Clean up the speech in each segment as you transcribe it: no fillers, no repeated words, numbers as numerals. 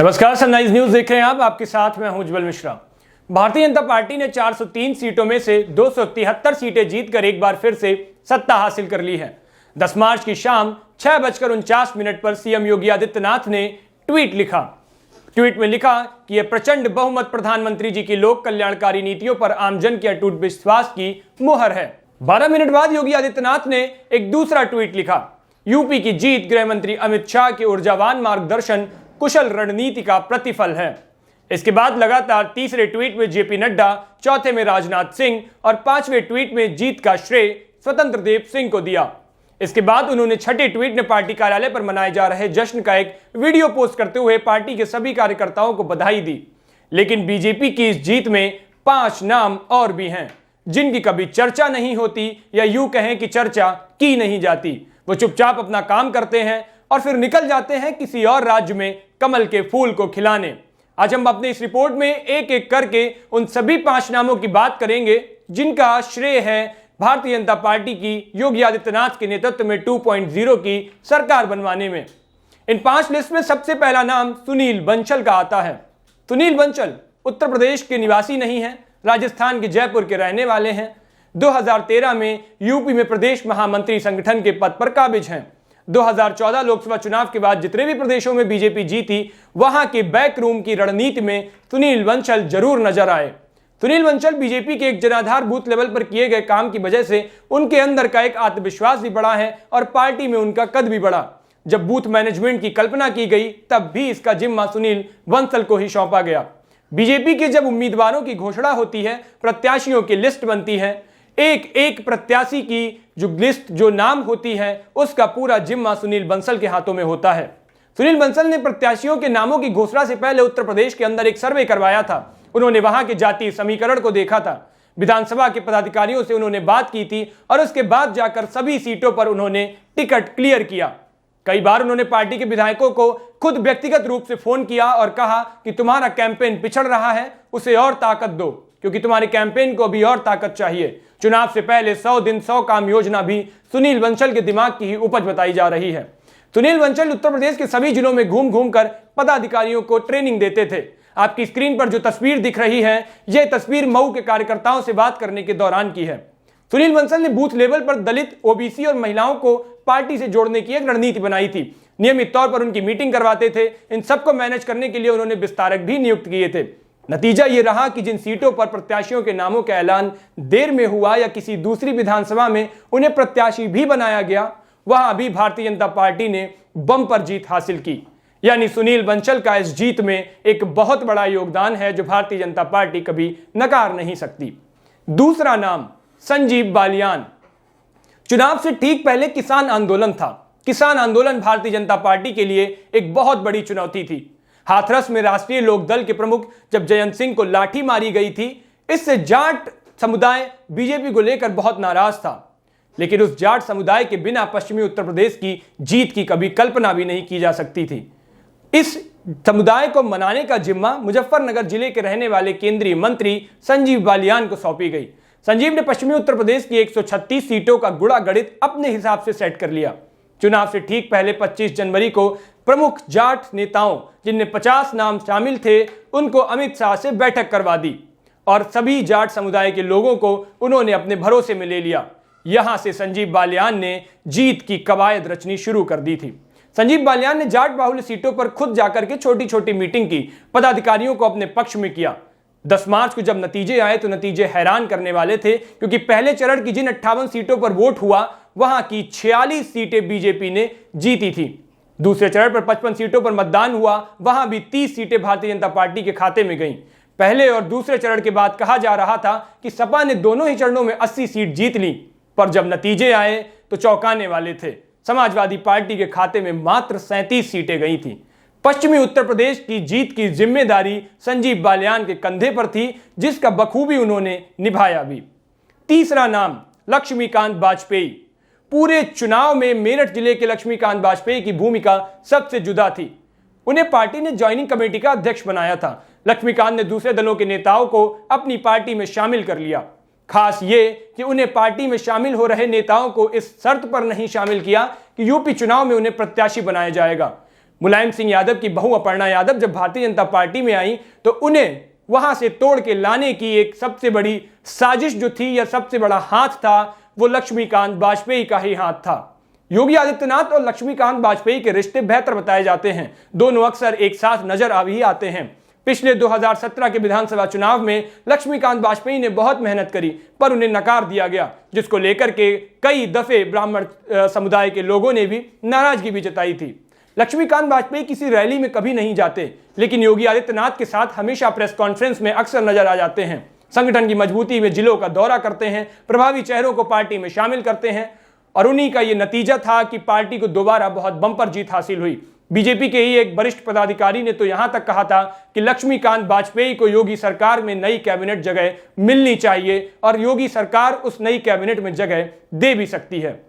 नमस्कार, sunrise news देख रहे हैं आप। आपके साथ मैं हूं उज्जवल मिश्रा। भारतीय जनता पार्टी ने 403 सीटों में से 273 सीटें जीतकर एक बार फिर से सत्ता हासिल कर ली है। 10 मार्च की शाम 6:49 पर सीएम योगी आदित्यनाथ ने ट्वीट लिखा। ट्वीट में लिखा कि यह प्रचंड बहुमत प्रधानमंत्री जी की लोक कल्याणकारी नीतियों पर आमजन के अटूट विश्वास की मुहर है। 12 मिनट बाद योगी आदित्यनाथ ने एक दूसरा ट्वीट लिखा। यूपी की जीत गृह मंत्री अमित शाह के ऊर्जावान मार्गदर्शन, कुशल रणनीति का प्रतिफल है। इसके बाद लगातार तीसरे ट्वीट में जेपी नड्डा, चौथे में राजनाथ सिंह और पांचवें ट्वीट में जीत का श्रेय स्वतंत्र देव सिंह को दिया। इसके बाद उन्होंने छठे ट्वीट में पार्टी कार्यालय पर मनाए जा रहे जश्न का एक वीडियो पोस्ट करते हुए पार्टी के सभी कार्यकर्ताओं को बधाई दी। लेकिन बीजेपी की इस जीत में 5 नाम और भी हैं जिनकी कभी चर्चा नहीं होती, या यूं कहें कि चर्चा की नहीं जाती। वो चुपचाप अपना काम करते हैं और फिर निकल जाते हैं किसी और राज्य में कमल के फूल को खिलाने। आज हम अपने इस रिपोर्ट में एक एक करके उन सभी 5 नामों की बात करेंगे जिनका श्रेय है भारतीय जनता पार्टी की योगी आदित्यनाथ के नेतृत्व में 2.0 की सरकार बनवाने में। इन 5 लिस्ट में सबसे पहला नाम सुनील बंसल का आता है। सुनील बंसल उत्तर प्रदेश के निवासी नहीं है, राजस्थान के जयपुर के रहने वाले हैं। 2013 में यूपी में प्रदेश महामंत्री संगठन के पद पर काबिज हैं। 2014 लोकसभा चुनाव के बाद जितने भी प्रदेशों में बीजेपी जीती, वहां के बैकरूम की रणनीति में सुनील बंसल जरूर नजर आए। सुनील बंसल बीजेपी के एक जनाधार बूथ लेवल पर किए गए काम की वजह से उनके अंदर का एक आत्मविश्वास भी बढ़ा है और पार्टी में उनका कद भी बढ़ा। जब बूथ मैनेजमेंट की कल्पना की गई तब भी इसका जिम्मा सुनील बंसल को ही सौंपा गया। बीजेपी के जब उम्मीदवारों की घोषणा होती है, प्रत्याशियों की लिस्ट बनती है, एक एक प्रत्याशी की जो लिस्ट, जो नाम होती है, उसका पूरा जिम्मा सुनील बंसल के हाथों में होता है। सुनील बंसल ने प्रत्याशियों के नामों की घोषणा से पहले उत्तर प्रदेश के अंदर एक सर्वे करवाया था। उन्होंने वहां के जातीय समीकरण को देखा था, विधानसभा के पदाधिकारियों से उन्होंने बात की थी और उसके बाद जाकर सभी सीटों पर उन्होंने टिकट क्लियर किया। कई बार उन्होंने पार्टी के विधायकों को खुद व्यक्तिगत रूप से फोन किया और कहा कि तुम्हारा कैंपेन पिछड़ रहा है, उसे और ताकत दो, क्योंकि तुम्हारे कैंपेन को अभी और ताकत चाहिए। चुनाव से पहले 100 दिन 100 काम योजना भी सुनील बंसल के दिमाग की ही उपज बताई जा रही है। सुनील बंसल उत्तर प्रदेश के सभी जिलों में घूम घूम कर पदाधिकारियों को ट्रेनिंग देते थे। आपकी स्क्रीन पर जो तस्वीर दिख रही है, यह तस्वीर मऊ के कार्यकर्ताओं से बात करने के दौरान की है। सुनील बंसल ने बूथ लेवल पर दलित, ओबीसी और महिलाओं को पार्टी से जोड़ने की एक रणनीति बनाई थी। नियमित तौर पर उनकी मीटिंग करवाते थे। इन सबको मैनेज करने के लिए उन्होंने विस्तारक भी नियुक्त किए थे। नतीजा यह रहा कि जिन सीटों पर प्रत्याशियों के नामों का ऐलान देर में हुआ या किसी दूसरी विधानसभा में उन्हें प्रत्याशी भी बनाया गया, वहां भी भारतीय जनता पार्टी ने बम्पर जीत हासिल की। यानी सुनील बंसल का इस जीत में एक बहुत बड़ा योगदान है जो भारतीय जनता पार्टी कभी नकार नहीं सकती। दूसरा नाम संजीव बालियान। चुनाव से ठीक पहले किसान आंदोलन था। किसान आंदोलन भारतीय जनता पार्टी के लिए एक बहुत बड़ी चुनौती थी। हाथरस में राष्ट्रीय लोकदल के प्रमुख जब जयंत सिंह को लाठी मारी गई थी, इससे जाट समुदाय बीजेपी को लेकर बहुत नाराज था। लेकिन उस जाट समुदाय के बिना पश्चिमी उत्तर प्रदेश की जीत की कभी कल्पना भी नहीं की जा सकती थी। इस समुदाय को मनाने का जिम्मा मुजफ्फरनगर जिले के रहने वाले केंद्रीय मंत्री संजीव बालियान को सौंपी गई। संजीव ने पश्चिमी उत्तर प्रदेश की 136 सीटों का गुणा गणित अपने हिसाब से सेट कर लिया। चुनाव से ठीक पहले 25 जनवरी को प्रमुख जाट नेताओं, जिनमें 50 नाम शामिल थे, उनको अमित शाह से बैठक करवा दी और सभी जाट समुदाय के लोगों को उन्होंने अपने भरोसे में ले लिया। यहां से संजीव बालियान ने जीत की कवायद रचनी शुरू कर दी थी। संजीव बालियान ने जाट बाहुल्य सीटों पर खुद जाकर के छोटी छोटी मीटिंग की, पदाधिकारियों को अपने पक्ष में किया। 10 मार्च को जब नतीजे आए तो नतीजे हैरान करने वाले थे, क्योंकि पहले चरण की जिन 58 सीटों पर वोट हुआ, वहां की 46 सीटें बीजेपी ने जीती थी। दूसरे चरण पर 55 सीटों पर मतदान हुआ, वहां भी 30 सीटें भारतीय जनता पार्टी के खाते में गईं। पहले और दूसरे चरण के बाद कहा जा रहा था कि सपा ने दोनों ही चरणों में 80 सीट जीत ली, पर जब नतीजे आए तो चौंकाने वाले थे। समाजवादी पार्टी के खाते में मात्र 37 सीटें गई थीं। पश्चिमी उत्तर प्रदेश की जीत की जिम्मेदारी संजीव बालियान के कंधे पर थी, जिसका बखूबी उन्होंने निभाया भी। तीसरा नाम लक्ष्मीकांत वाजपेयी। पूरे चुनाव में मेरठ जिले के लक्ष्मीकांत वाजपेयी की भूमिका सबसे जुदा थी। उन्हें पार्टी ने ज्वाइनिंग कमेटी का अध्यक्ष बनाया था। लक्ष्मीकांत ने दूसरे दलों के नेताओं को अपनी पार्टी में शामिल कर लिया। खास ये कि उन्हें पार्टी में शामिल हो रहे नेताओं को इस शर्त पर नहीं शामिल किया कि यूपी चुनाव में उन्हें प्रत्याशी बनाया जाएगा। मुलायम सिंह यादव की बहू अपर्णा यादव जब भारतीय जनता पार्टी में आई तो उन्हें वहां से तोड़ के लाने की एक सबसे बड़ी साजिश जो थी या सबसे बड़ा हाथ था वो लक्ष्मीकांत वाजपेयी का ही हाथ था। योगी आदित्यनाथ और लक्ष्मीकांत वाजपेयी के रिश्ते बेहतर बताए जाते हैं, दोनों अक्सर एक साथ नजर आ भी आते हैं। पिछले 2017 के विधानसभा चुनाव में लक्ष्मीकांत वाजपेयी ने बहुत मेहनत करी पर उन्हें नकार दिया गया, जिसको लेकर के कई दफे ब्राह्मण समुदाय के लोगों ने भी नाराजगी भी जताई थी। लक्ष्मीकांत वाजपेयी किसी रैली में कभी नहीं जाते, लेकिन योगी आदित्यनाथ के साथ हमेशा प्रेस कॉन्फ्रेंस में अक्सर नजर आ जाते हैं। संगठन की मजबूती में जिलों का दौरा करते हैं, प्रभावी चेहरों को पार्टी में शामिल करते हैं और उन्हीं का यह नतीजा था कि पार्टी को दोबारा बहुत बंपर जीत हासिल हुई। बीजेपी के ही एक वरिष्ठ पदाधिकारी ने तो यहां तक कहा था कि लक्ष्मीकांत वाजपेयी को योगी सरकार में नई कैबिनेट जगह मिलनी चाहिए और योगी सरकार उस नई कैबिनेट में जगह दे भी सकती है।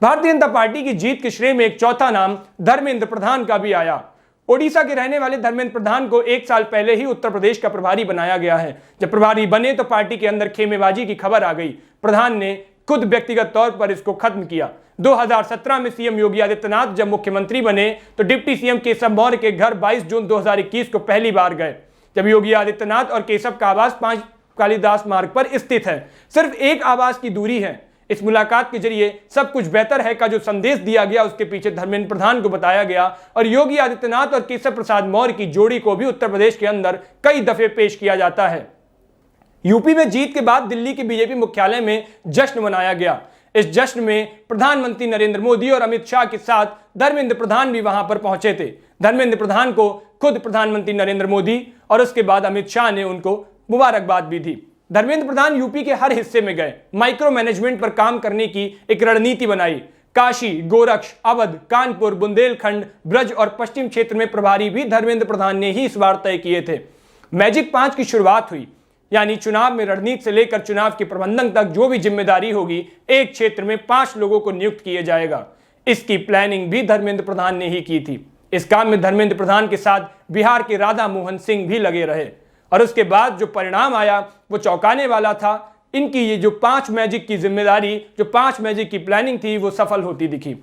भारतीय जनता पार्टी की जीत के श्रेय में एक चौथा नाम धर्मेंद्र प्रधान का भी आया। ओडिशा के रहने वाले धर्मेंद्र प्रधान को 1 साल पहले ही उत्तर प्रदेश का प्रभारी बनाया गया है। जब प्रभारी बने तो पार्टी के अंदर खेमेबाजी की खबर आ गई। प्रधान ने खुद व्यक्तिगत तौर पर इसको खत्म किया। 2017 में सीएम योगी आदित्यनाथ जब मुख्यमंत्री बने तो डिप्टी सीएम केशव मौर्य के घर 22 जून 2021 को पहली बार गए, जब योगी आदित्यनाथ और केशव का आवास 5 कालिदास मार्ग पर स्थित है। सिर्फ एक आवास की दूरी है। इस मुलाकात के जरिए सब कुछ बेहतर है का जो संदेश दिया गया उसके पीछे धर्मेंद्र प्रधान को बताया गया और योगी आदित्यनाथ और केशव प्रसाद मौर्य की जोड़ी को भी उत्तर प्रदेश के अंदर कई दफे पेश किया जाता है। यूपी में जीत के बाद दिल्ली के बीजेपी मुख्यालय में जश्न मनाया गया। इस जश्न में प्रधानमंत्री नरेंद्र मोदी और अमित शाह के साथ धर्मेंद्र प्रधान भी वहां पर पहुंचे थे। धर्मेंद्र प्रधान को खुद प्रधानमंत्री नरेंद्र मोदी और उसके बाद अमित शाह ने उनको मुबारकबाद भी दी। धर्मेंद्र प्रधान यूपी के हर हिस्से में गए, माइक्रो मैनेजमेंट पर काम करने की एक रणनीति बनाई। काशी, गोरक्ष, अवध, कानपुर, बुंदेलखंड, ब्रज और पश्चिम क्षेत्र में प्रभारी भी धर्मेंद्र प्रधान ने ही इस बार तय किए थे। मैजिक 5 की शुरुआत हुई, यानी चुनाव में रणनीति से लेकर चुनाव के प्रबंधन तक जो भी जिम्मेदारी होगी एक क्षेत्र में 5 लोगों को नियुक्त किया जाएगा। इसकी प्लानिंग भी धर्मेंद्र प्रधान ने ही की थी। इस काम में धर्मेंद्र प्रधान के साथ बिहार के राधा मोहन सिंह भी लगे रहे और उसके बाद जो परिणाम आया वो चौंकाने वाला था। इनकी ये जो 5 मैजिक की जिम्मेदारी, जो 5 मैजिक की प्लानिंग थी वो सफल होती दिखी।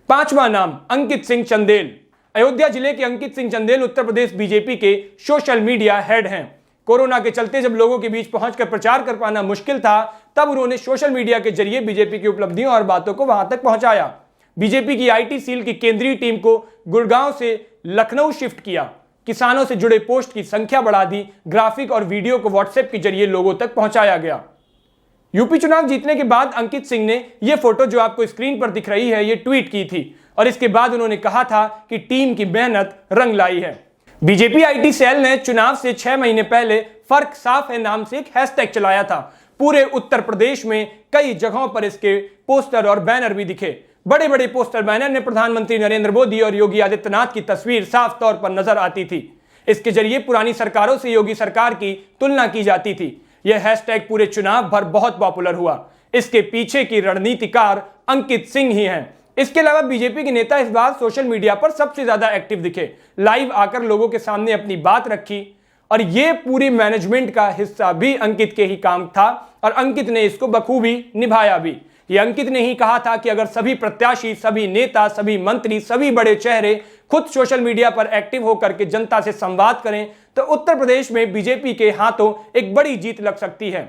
5वां नाम अंकित सिंह चंदेल। अयोध्या जिले के अंकित सिंह चंदेल उत्तर प्रदेश बीजेपी के सोशल मीडिया हेड हैं। कोरोना के चलते जब लोगों के बीच पहुंचकर प्रचार कर पाना मुश्किल था तब उन्होंने सोशल मीडिया के जरिए बीजेपी की उपलब्धियों और बातों को वहां तक पहुंचाया। बीजेपी की आईटी सेल की केंद्रीय टीम को गुड़गांव से लखनऊ शिफ्ट किया, किसानों से जुड़े पोस्ट की संख्या बढ़ा दी, ग्राफिक और वीडियो को व्हाट्सएप के जरिए लोगों तक पहुंचाया गया। यूपी चुनाव जीतने के बाद अंकित सिंह ने यह फोटो जो आपको स्क्रीन पर दिख रही है ये ट्वीट की थी और इसके बाद उन्होंने कहा था कि टीम की मेहनत रंग लाई है। बीजेपी आईटी सेल ने चुनाव से 6 महीने पहले फर्क साफ है नाम से एक हैशटैग चलाया था। पूरे उत्तर प्रदेश में कई जगहों पर इसके पोस्टर और बैनर भी दिखे। बड़े बड़े पोस्टर बैनर में प्रधानमंत्री नरेंद्र मोदी और योगी आदित्यनाथ की तस्वीर साफ तौर पर नजर आती थी। इसके जरिए पुरानी सरकारों से योगी सरकार की तुलना की जाती थी। यह हैशटैग पूरे चुनाव भर बहुत पॉपुलर हुआ। इसके पीछे की रणनीतिकार अंकित सिंह ही हैं। इसके अलावा बीजेपी के नेता इस बार सोशल मीडिया पर सबसे ज्यादा एक्टिव दिखे, लाइव आकर लोगों के सामने अपनी बात रखी और यह पूरी मैनेजमेंट का हिस्सा भी अंकित के ही काम था और अंकित ने इसको बखूबी निभाया भी। ये अंकित ने ही कहा था कि अगर सभी प्रत्याशी, सभी नेता, सभी मंत्री, सभी बड़े चेहरे खुद सोशल मीडिया पर एक्टिव होकर के जनता से संवाद करें तो उत्तर प्रदेश में बीजेपी के हाथों एक बड़ी जीत लग सकती है।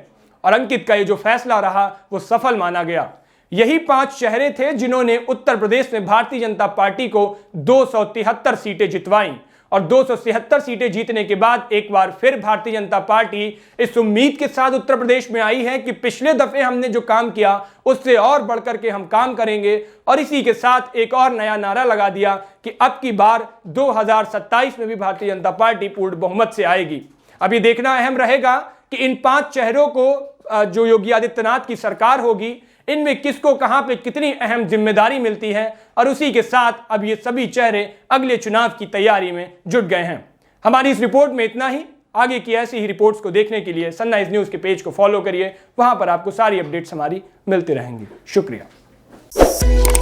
और अंकित का ये जो फैसला रहा वो सफल माना गया। यही 5 चेहरे थे जिन्होंने उत्तर प्रदेश में भारतीय जनता पार्टी को 273 सीटें जितवाई और 276 सीटें जीतने के बाद एक बार फिर भारतीय जनता पार्टी इस उम्मीद के साथ उत्तर प्रदेश में आई है कि पिछले दफे हमने जो काम किया उससे और बढ़कर के हम काम करेंगे और इसी के साथ एक और नया नारा लगा दिया कि अब की बार 2027 में भी भारतीय जनता पार्टी पूर्ण बहुमत से आएगी। अब ये देखना अहम रहेगा कि इन 5 चेहरों को जो योगी आदित्यनाथ की सरकार होगी इनमें किसको कहां पे कितनी अहम जिम्मेदारी मिलती है और उसी के साथ अब ये सभी चेहरे अगले चुनाव की तैयारी में जुट गए हैं। हमारी इस रिपोर्ट में इतना ही। आगे की ऐसी ही रिपोर्ट्स को देखने के लिए सनराइज न्यूज़ के पेज को फॉलो करिए, वहां पर आपको सारी अपडेट्स हमारी मिलती रहेंगी। शुक्रिया।